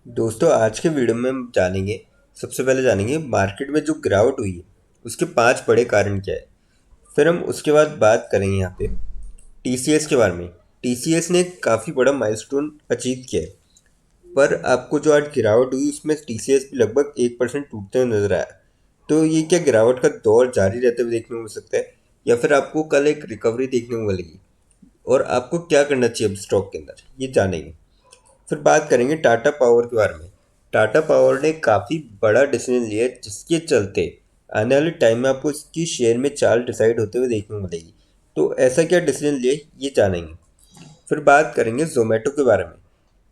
दोस्तों आज के वीडियो में हम जानेंगे। सबसे पहले जानेंगे मार्केट में जो गिरावट हुई है उसके 5 बड़े कारण क्या है। फिर हम उसके बाद बात करेंगे यहाँ पे टीसीएस के बारे में। टीसीएस ने काफ़ी बड़ा माइलस्टोन अचीव किया है, पर आपको जो आज गिरावट हुई उसमें टीसीएस भी लगभग 1% टूटते हुए नजर आया। तो ये क्या गिरावट का दौर जारी रहते हुए देखने को मिल सकता है, या फिर आपको कल एक रिकवरी देखने को मिलेगी, और आपको क्या करना चाहिए अब स्टॉक के अंदर, ये जानेंगे। फिर बात करेंगे टाटा पावर के बारे में। टाटा पावर ने काफ़ी बड़ा डिसीजन लिया है, जिसके चलते आने वाले टाइम में आपको इसकी शेयर में चाल डिसाइड होते हुए देखने को मिलेगी। तो ऐसा क्या डिसीजन लिया ये जानेंगे। फिर बात करेंगे जोमेटो के बारे में।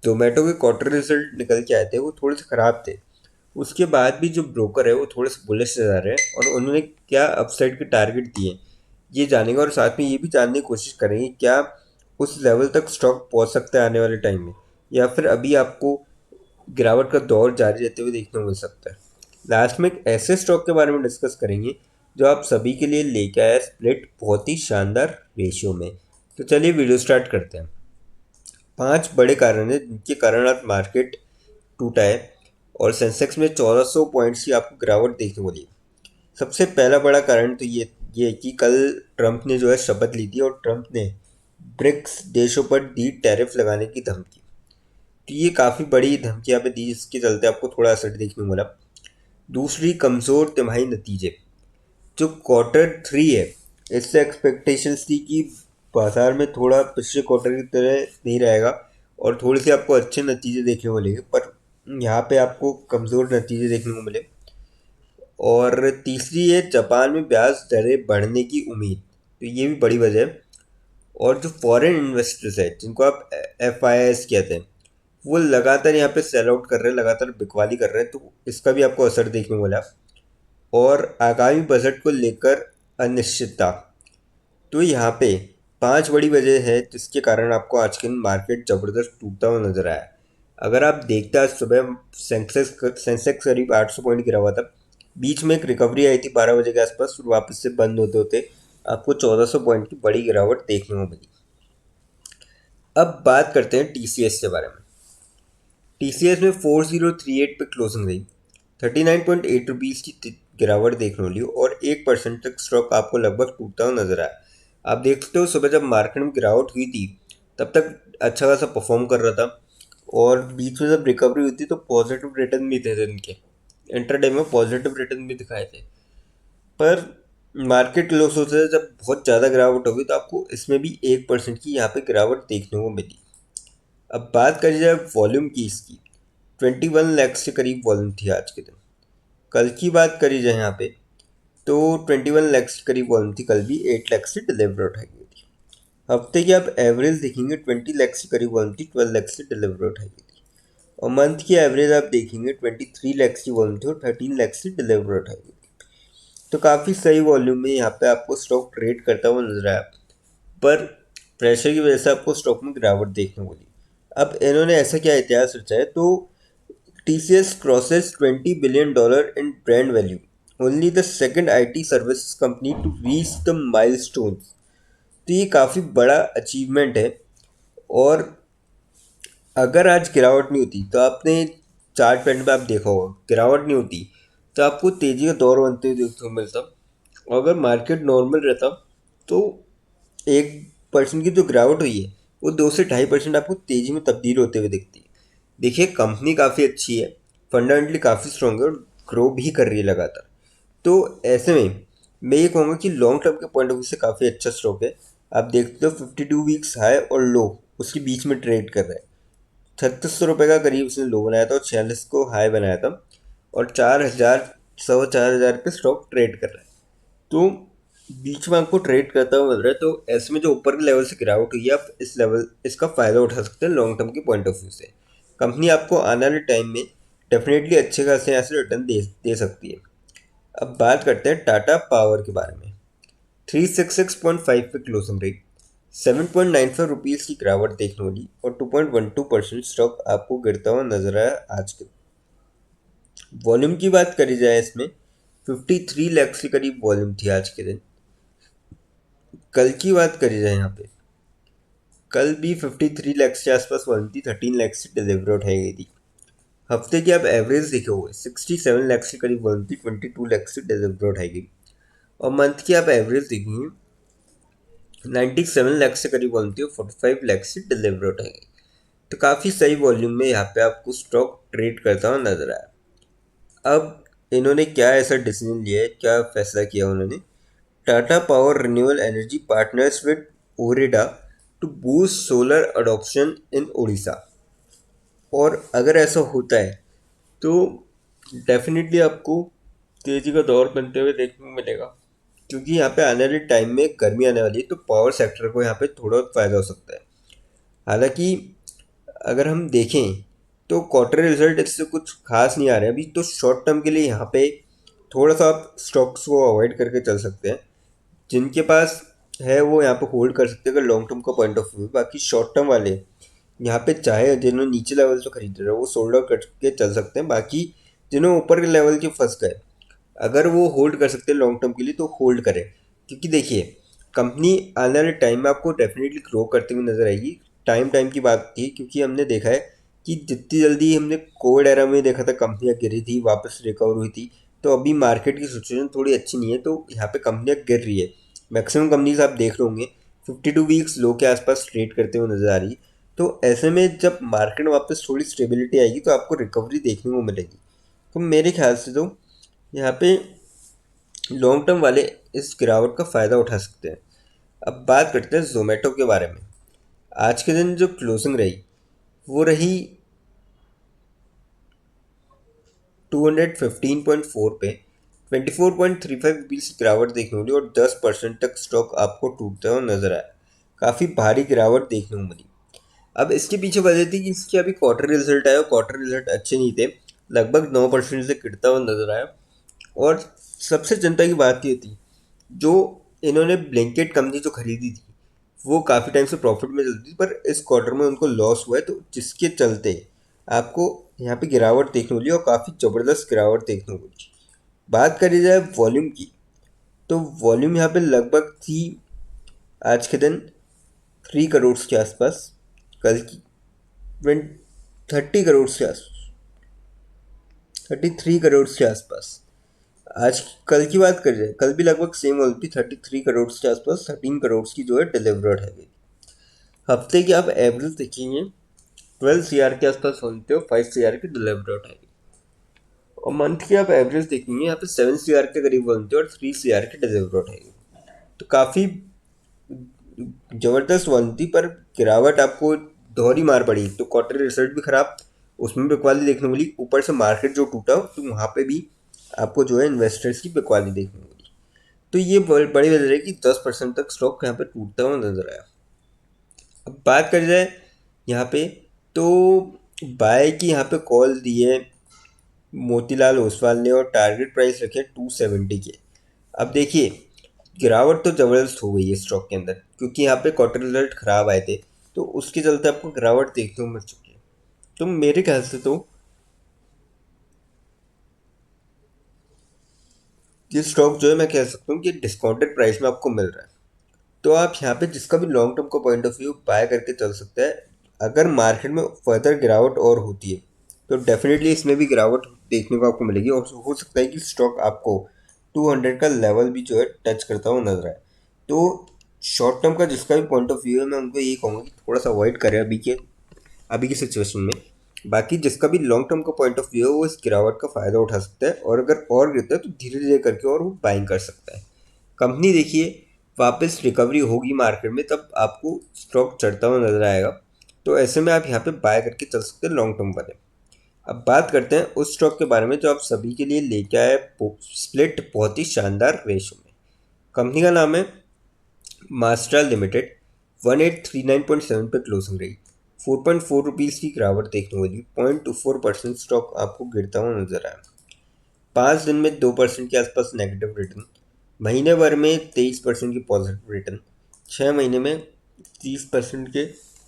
जोमेटो के क्वार्टर रिजल्ट निकल के आए थे, वो थोड़े से ख़राब थे। उसके बाद भी जो ब्रोकर है वो थोड़े से बुलिश नज़र आ रहे हैं, और उन्होंने क्या अपसाइड के टारगेट दिए ये जानेंगे। और साथ में ये भी जानने की कोशिश करेंगे क्या उस लेवल तक स्टॉक पहुंच सकता है आने वाले टाइम में, या फिर अभी आपको गिरावट का दौर जारी रहते हुए देखने को मिल सकता है। लास्ट में एक ऐसे स्टॉक के बारे में डिस्कस करेंगे जो आप सभी के लिए लेके आया स्प्लिट बहुत ही शानदार रेशियो में। तो चलिए वीडियो स्टार्ट करते हैं। 5 बड़े कारण हैं जिनके कारण आज मार्केट टूटा है, और सेंसेक्स में 1400 पॉइंट्स की आपको गिरावट देखने को मिली। सबसे पहला बड़ा कारण तो ये है कि कल ट्रंप ने जो है शपथ ली थी, और ट्रंप ने ब्रिक्स देशों पर दी टैरिफ लगाने की धमकी। तो ये काफ़ी बड़ी धमकी यहाँ पे दी, जिसके चलते आपको थोड़ा असर देखने को मिला। दूसरी, कमज़ोर तिमाही नतीजे। जो क्वार्टर 3 है, इससे एक्सपेक्टेशंस थी कि बाजार में थोड़ा पिछले क्वार्टर की तरह नहीं रहेगा, और थोड़े से आपको अच्छे नतीजे देखने को मिलेंगे, पर यहाँ पे आपको कमज़ोर नतीजे देखने को मिले। और तीसरी है जापान में ब्याज दरें बढ़ने की उम्मीद। तो ये भी बड़ी वजह है। और जो फॉरेन इन्वेस्टर्स है जिनको आप एफ आई एस कहते हैं, वो लगातार यहाँ पे सेल आउट कर रहे हैं, लगातार बिकवाली कर रहे हैं, तो इसका भी आपको असर देखने को मिला। और आगामी बजट को लेकर अनिश्चितता। तो यहाँ पे 5 बड़ी वजह है जिसके कारण आपको आज के दिन मार्केट ज़बरदस्त टूटता हुआ नजर आया। अगर आप देखते आज सुबह सेंसेक्स करीब 800 पॉइंट गिरा हुआ था। बीच में एक रिकवरी आई थी 12 बजे के आसपास, और वापस से बंद होते होते आपको 1400 पॉइंट की बड़ी गिरावट देखने को मिली। अब बात करते हैं टीसीएस के बारे में। टीसीएस में 4038 पे क्लोजिंग रही। 39.8 रुपीज़ की गिरावट देखने को ली, और 1% तक स्टॉक आपको लगभग टूटता हुआ नजर आया। आप देख सकते हो सुबह जब मार्केट में गिरावट हुई थी तब तक अच्छा खासा परफॉर्म कर रहा था, और बीच में जब रिकवरी हुई थी तो पॉजिटिव रिटर्न भी थे इनके। इंटरडे में पॉजिटिव रिटर्न भी दिखाए थे। पर मार्केट लॉस होते है जब बहुत ज़्यादा गिरावट होगी, तो आपको इसमें भी 1% की यहाँ पे गिरावट देखने को मिली। अब बात करी जाए वॉल्यूम की इसकी, 21 लाख के करीब वॉल्यूम थी आज के दिन। कल की बात करी जाए यहाँ पे, तो 21 लाख के करीब वॉल्यूम थी, कल भी 8 लाख से डिलीवर उठाई गई थी। हफ्ते की आप एवरेज देखेंगे 20 लाख के करीब वॉल्यूम थी, 12 लाख से डिलीवर उठाई गई थी। और मंथ की एवरेज आप देखेंगे 23 लाख की वॉल्यूम थी, और 13 लाख से डिलीवर उठाई गई थी। तो काफ़ी सही वॉल्यूम में यहाँ पे आपको स्टॉक ट्रेड करता हुआ नजर आया, पर प्रेशर की वजह से आपको स्टॉक में गिरावट देखने को मिली। अब इन्होंने ऐसा क्या इतिहास रचा है, तो TCS crosses $20 billion in brand value, only the second IT services company to reach the milestones। तो ये काफ़ी बड़ा अचीवमेंट है। और अगर आज गिरावट नहीं होती तो आपने चार्ट पैटर्न पे आप देखा होगा, गिरावट नहीं होती तो आपको तेज़ी का दौर बनते हुए देखने को मिलता। और अगर मार्केट नॉर्मल रहता तो 1% की जो गिरावट हुई है वो 2 से 2.5% आपको तेज़ी में तब्दील होते हुए दिखती है। देखिए कंपनी काफ़ी अच्छी है, फंडामेंटली काफ़ी स्ट्रॉन्ग है, और ग्रो भी कर रही है लगातार। तो ऐसे में मैं ये कहूँगा कि लॉन्ग टर्म के पॉइंट ऑफ व्यू से काफ़ी अच्छा स्टॉक है। आप देखते हो 52 वीक्स हाई और लो उसके बीच में ट्रेड कर रहा है। 3600 रुपये का करीब उसने लो बनाया था, और 46 को हाई बनाया था, और 4000 4,500 पे स्टॉक ट्रेड कर रहा है। तो बीच में आपको ट्रेड करता हुआ मिल रहा है, तो ऐसे में जो ऊपर के लेवल से गिरावट हुई है, आप इस लेवल इसका फ़ायदा उठा सकते हैं लॉन्ग टर्म के पॉइंट ऑफ व्यू से। कंपनी आपको आने वाले टाइम में डेफिनेटली अच्छे खासे यहाँ से रिटर्न दे सकती है। अब बात करते हैं टाटा पावर के बारे में। 366.5 पे क्लोजिंग रेट, 7.95 रुपीज़ की गिरावट देखने वाली, और 2.12% स्टॉक आपको गिरता हुआ नजर आया आज के। वॉल्यूम की बात करी जाए इसमें 53 लाख के करीब वॉल्यूम थी आज के दिन। कल की बात करी जाए यहाँ पे, कल भी 53 लाख के आसपास वॉल्यूम थी, 13 लाख से डिलीवरी उठाई गई थी। हफ्ते की आप एवरेज देखे हुए 67 लाख के करीब बनती, 22 लाख से डिलीवर उठाएगी। और मंथ की आप एवरेज देखेंगे 97 लाख से करीब बनती है, 45 लाख से डिलीवर उठाएगी। तो काफ़ी सही वॉल्यूम में यहाँ पे आपको स्टॉक ट्रेड करता हुआ नजर आया। अब इन्होंने क्या ऐसा डिसीजन लिया है, क्या फैसला किया उन्होंने? Tata power renewable energy partners with OREDA to boost solar adoption in Orissa. और अगर ऐसा होता है तो डेफिनेटली आपको तेजी का दौर बनते हुए देखने को मिलेगा, क्योंकि यहाँ पे आने वाले टाइम में गर्मी आने वाली है, तो पावर सेक्टर को यहाँ पे थोड़ा फ़ायदा हो सकता है। हालांकि अगर हम देखें तो क्वार्टर रिजल्ट इससे कुछ खास नहीं आ रहा है अभी, तो शॉर्ट टर्म के लिए यहाँ पे थोड़ा सा आप स्टॉक्स को अवॉइड करके चल सकते हैं। जिनके पास है वो यहाँ पे होल्ड कर सकते हैं अगर लॉन्ग टर्म का पॉइंट ऑफ व्यू। बाकी शॉर्ट टर्म वाले यहाँ पे चाहे जिन्होंने नीचे लेवल से खरीद रहे हो वो सोल्ड आउट करके चल सकते हैं। बाकी जिन्होंने ऊपर के लेवल के फंस गए, अगर वो होल्ड कर सकते हैं लॉन्ग टर्म के लिए तो होल्ड करें। क्योंकि देखिए, कंपनी आने वाले टाइम में आपको डेफिनेटली ग्रो करते हुए नजर आएगी। टाइम की बात थी, क्योंकि हमने देखा है कि जितनी जल्दी हमने कोविड एरा में देखा था कंपनियां गिरी थी, वापस रिकवर हुई थी। तो अभी मार्केट की सिचुएशन थोड़ी अच्छी नहीं है, तो यहाँ पे कंपनियां गिर रही है। मैक्सिमम कंपनीज आप देख रहे होंगे 52 वीक्स लो के आसपास ट्रेड करते हुए नजर आ रही। तो ऐसे में जब मार्केट में वापस थोड़ी स्टेबिलिटी आएगी तो आपको रिकवरी देखने को मिलेगी। तो मेरे ख्याल से तो यहाँ पे लॉन्ग टर्म वाले इस गिरावट का फ़ायदा उठा सकते हैं। अब बात करते हैं जोमेटो के बारे में। आज के दिन जो क्लोजिंग रही वो रही 215.4 पे, 24.35 रुपीज़ की गिरावट देखने को मिली और 10% तक स्टॉक आपको टूटता हुआ नजर आया। काफ़ी भारी गिरावट देखने को मिली। अब इसके पीछे वजह थी कि इसके अभी क्वार्टर रिजल्ट आया और क्वार्टर रिजल्ट अच्छे नहीं थे, लगभग 9% से गिरता हुआ नजर आया। और सबसे चिंता की बात ये थी, जो इन्होंने ब्लैंकेट कंपनी जो खरीदी थी वो काफ़ी टाइम से प्रॉफिट में चलती थी, पर इस क्वार्टर में उनको लॉस हुआ है, तो जिसके चलते आपको यहाँ पे गिरावट देखने को मिली और काफ़ी ज़बरदस्त गिरावट देखने को मिली। बात करी जाए वॉल्यूम की, तो वॉल्यूम यहाँ पे लगभग थी आज के दिन 3 करोड़ के आसपास, कल की 30 करोड़ के आसपास, 33 करोड़ के आसपास। आज कल की बात करें, कल भी लगभग सेम वॉल्यूम थी, 33 करोड़ के आसपास, 13 करोड़ की जो है डिलीवर्ड है गई। हफ्ते की आप एवरेज देखेंगे 12 CR के आसपास होते हो, 5 CR की डिलीवर्ड आएगी। और मंथ की आप एवरेज देखेंगे यहाँ पे 7 CR के करीब बनते हो और 3 CR की डिलीवर्ड आएगी। तो काफ़ी ज़बरदस्त वन थी, पर गिरावट आपको दोहरी मार पड़ी। तो क्वार्टर रिजल्ट भी खराब, उसमें बिकवाली देखने को मिली, ऊपर से मार्केट जो टूटा तो वहाँ पे भी आपको जो है इन्वेस्टर्स की बिकवाली देखने को मिली। तो ये बड़ी वजह है कि 10% तक स्टॉक यहाँ पे टूटता हुआ नजर आया। अब बात करी जाए यहाँ पे, तो बाय की यहाँ पे कॉल दी है मोतीलाल ओसवाल ने और टारगेट प्राइस रखे 270 के। अब देखिए, गिरावट तो ज़बरदस्त हो गई है स्टॉक के अंदर, क्योंकि यहाँ पे क्वार्टर रिजल्ट खराब आए थे, तो उसके चलते आपको गिरावट देखने को मिल चुकी है। तो मेरे ख्याल से तो ये स्टॉक जो है मैं कह सकता हूँ कि डिस्काउंटेड प्राइस में आपको मिल रहा है। तो आप यहाँ पे जिसका भी लॉन्ग टर्म का पॉइंट ऑफ व्यू बाय करके चल सकते हैं। अगर मार्केट में फर्दर गिरावट और होती है तो डेफिनेटली इसमें भी गिरावट देखने को आपको मिलेगी, और हो सकता है कि स्टॉक आपको 200 का लेवल भी जो है टच करता हुआ नजर आए। तो शॉर्ट टर्म का जिसका भी पॉइंट ऑफ व्यू है मैं उनको यही कहूँगा कि थोड़ा सा अवॉइड करें अभी की सिचुएशन में। बाकी जिसका भी लॉन्ग टर्म का पॉइंट ऑफ व्यू है वो इस गिरावट का फ़ायदा उठा सकता है, और अगर और गिरता है तो धीरे धीरे करके और वो बाइंग कर सकता है। कंपनी देखिए वापस रिकवरी होगी मार्केट में, तब आपको स्टॉक चढ़ता हुआ नजर आएगा। तो ऐसे में आप यहाँ पे बाय करके चल सकते हैं लॉन्ग टर्म वाले। अब बात करते हैं उस स्टॉक के बारे में जो आप सभी के लिए लेके आए स्प्लिट बहुत ही शानदार रेशो में। कंपनी का नाम है मास्ट्रा लिमिटेड। 1839.7 पे क्लोजिंग रही, 4.4 रुपीज़ की गिरावट देखने को मिली, 0.24% स्टॉक आपको गिरता हुआ नजर आया। 5 दिन में 2% के आसपास नेगेटिव रिटर्न, महीने भर में 23% की पॉजिटिव रिटर्न, 6 महीने में 30% के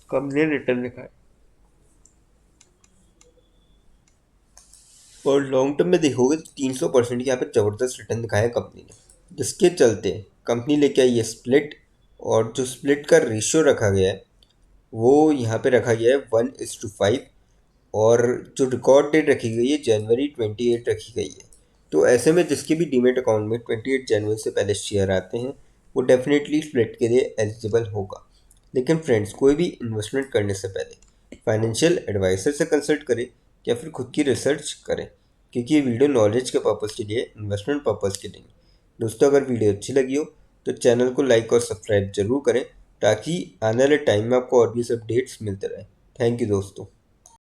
कंपनी ने रिटर्न दिखाए। और लॉन्ग टर्म में देखोगे तो 300% की यहाँ पे ज़बरदस्त रिटर्न दिखाया है कंपनी ने, जिसके चलते कंपनी लेके आई है स्प्लिट। और जो स्प्लिट का रेशियो रखा गया है वो यहाँ पे रखा गया है 1:5। और जो रिकॉर्ड डेट रखी गई है जनवरी 28 रखी गई है। तो ऐसे में जिसके भी डीमेट अकाउंट में 28 जनवरी से पहले शेयर आते हैं वो डेफिनेटली स्प्लिट के लिए एलिजिबल होगा। लेकिन फ्रेंड्स, कोई भी इन्वेस्टमेंट करने से पहले फाइनेंशियल एडवाइजर से कंसल्ट करें या फिर खुद की रिसर्च करें, क्योंकि ये वीडियो नॉलेज के पर्पज़ के लिए, इन्वेस्टमेंट पर्पज़ के लिए नहीं। दोस्तों, अगर वीडियो अच्छी लगी हो तो चैनल को लाइक और सब्सक्राइब जरूर करें ताकि आने वाले टाइम में आपको और भी अपडेट्स मिलते रहें। थैंक यू दोस्तों।